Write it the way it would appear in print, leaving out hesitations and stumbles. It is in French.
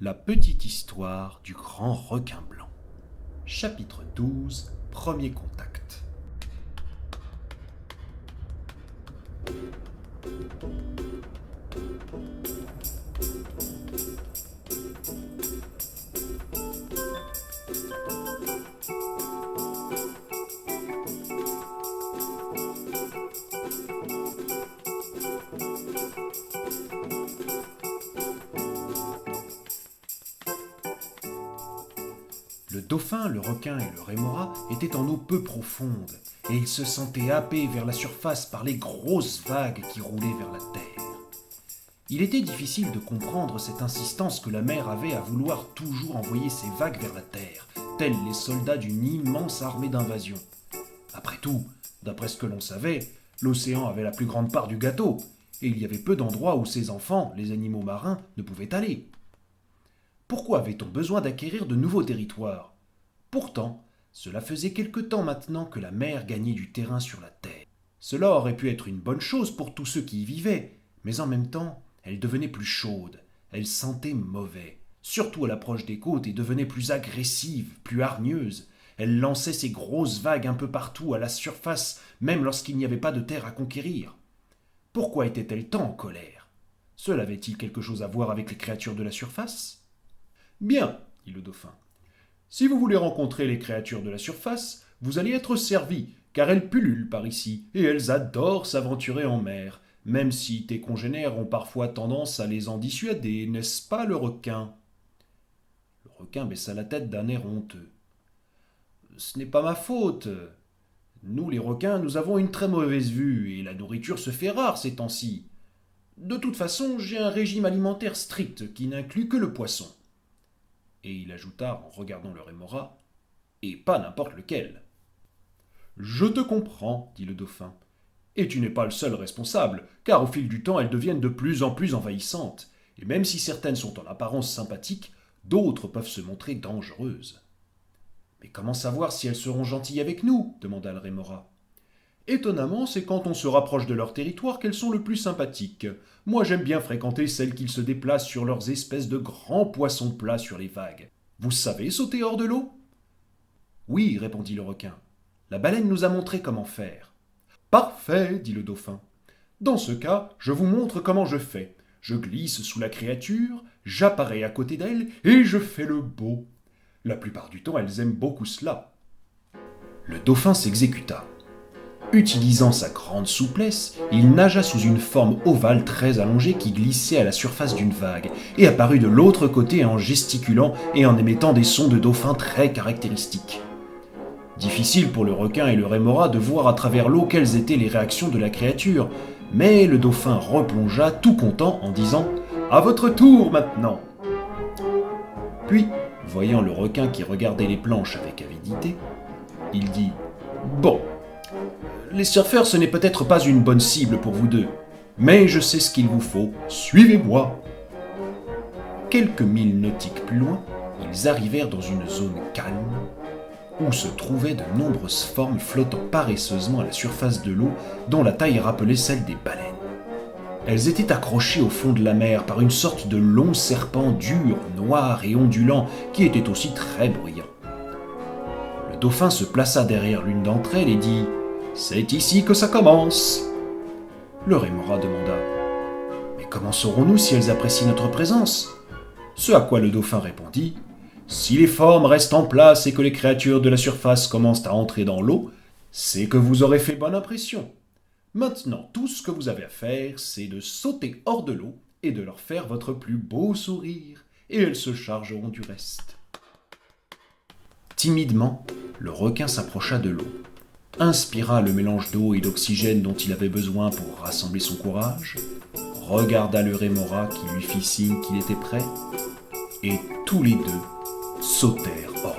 La petite histoire du grand requin blanc. Chapitre 12. Premier contact. Le dauphin, le requin et le rémora étaient en eau peu profonde, et ils se sentaient happés vers la surface par les grosses vagues qui roulaient vers la terre. Il était difficile de comprendre cette insistance que la mer avait à vouloir toujours envoyer ses vagues vers la terre, tels les soldats d'une immense armée d'invasion. Après tout, d'après ce que l'on savait, l'océan avait la plus grande part du gâteau, et il y avait peu d'endroits où ses enfants, les animaux marins, ne pouvaient aller. Pourquoi avait-on besoin d'acquérir de nouveaux territoires? Pourtant, cela faisait quelque temps maintenant que la mer gagnait du terrain sur la terre. Cela aurait pu être une bonne chose pour tous ceux qui y vivaient, mais en même temps, elle devenait plus chaude, elle sentait mauvais, surtout à l'approche des côtes, et devenait plus agressive, plus hargneuse. Elle lançait ses grosses vagues un peu partout à la surface, même lorsqu'il n'y avait pas de terre à conquérir. Pourquoi était-elle tant en colère? Cela avait-il quelque chose à voir avec les créatures de la surface? Bien, dit le dauphin. Si vous voulez rencontrer les créatures de la surface, vous allez être servi, car elles pullulent par ici, et elles adorent s'aventurer en mer, même si tes congénères ont parfois tendance à les en dissuader, n'est-ce pas le requin? Le requin baissa la tête d'un air honteux. Ce n'est pas ma faute. Nous, les requins, nous avons une très mauvaise vue, et la nourriture se fait rare ces temps-ci. De toute façon, j'ai un régime alimentaire strict qui n'inclut que le poisson. Et il ajouta en regardant le rémora, « Et pas n'importe lequel. »« Je te comprends, dit le dauphin. Et tu n'es pas le seul responsable, car au fil du temps elles deviennent de plus en plus envahissantes, et même si certaines sont en apparence sympathiques, d'autres peuvent se montrer dangereuses. »« Mais comment savoir si elles seront gentilles avec nous ?» demanda le rémora. Étonnamment, c'est quand on se rapproche de leur territoire qu'elles sont le plus sympathiques. Moi, j'aime bien fréquenter celles qui se déplacent sur leurs espèces de grands poissons plats sur les vagues. Vous savez sauter hors de l'eau? Oui, répondit le requin. La baleine nous a montré comment faire. Parfait, dit le dauphin. Dans ce cas, je vous montre comment je fais. Je glisse sous la créature, j'apparais à côté d'elle et je fais le beau. La plupart du temps, elles aiment beaucoup cela. Le dauphin s'exécuta. Utilisant sa grande souplesse, il nagea sous une forme ovale très allongée qui glissait à la surface d'une vague, et apparut de l'autre côté en gesticulant et en émettant des sons de dauphin très caractéristiques. Difficile pour le requin et le rémora de voir à travers l'eau quelles étaient les réactions de la créature, mais le dauphin replongea tout content en disant « À votre tour maintenant !» Puis, voyant le requin qui regardait les planches avec avidité, il dit « Bon, les surfeurs, ce n'est peut-être pas une bonne cible pour vous deux, mais je sais ce qu'il vous faut, suivez-moi. » Quelques milles nautiques plus loin, ils arrivèrent dans une zone calme, où se trouvaient de nombreuses formes flottant paresseusement à la surface de l'eau, dont la taille rappelait celle des baleines. Elles étaient accrochées au fond de la mer par une sorte de long serpent dur, noir et ondulant, qui était aussi très bruyant. Le dauphin se plaça derrière l'une d'entre elles et dit « C'est ici que ça commence !» Le rémora demanda « Mais comment saurons-nous si elles apprécient notre présence ?» Ce à quoi le dauphin répondit « Si les formes restent en place et que les créatures de la surface commencent à entrer dans l'eau, c'est que vous aurez fait bonne impression. Maintenant, tout ce que vous avez à faire, c'est de sauter hors de l'eau et de leur faire votre plus beau sourire, et elles se chargeront du reste. » Timidement, le requin s'approcha de l'eau, inspira le mélange d'eau et d'oxygène dont il avait besoin pour rassembler son courage, regarda le rémora qui lui fit signe qu'il était prêt, et tous les deux sautèrent hors